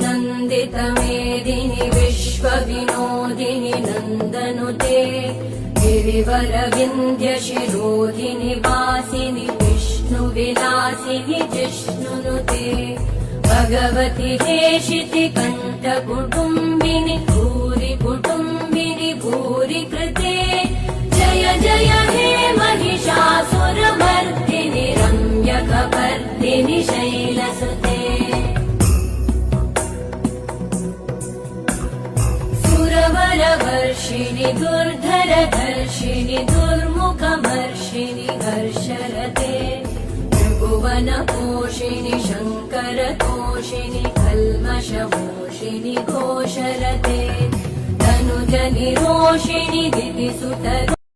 नन्दितमेदिनि विश्वविनोदिनि नन्दनुते गिरिवरविन्ध्यशिरोधिनि वासिनि विष्णुविलासिनि जिष्णुनुते भगवति हेशिति कण्ठकुटुम्बिनि भूरि कुटुम्बिनि भूरि कृते जय जय हे महिषासुरमर्दिनि रम्यकपर्दिनि शैलसुते सुरवरवर्षिणि दुर्धरधर्षिणि दुर्मुखमर्षिणि हर्षरते त्रिभुवनपोषिणि शङ्करतोषिणि कल्मषमोषिणि घोषरते तनुजनिरोषिणि दितिसुत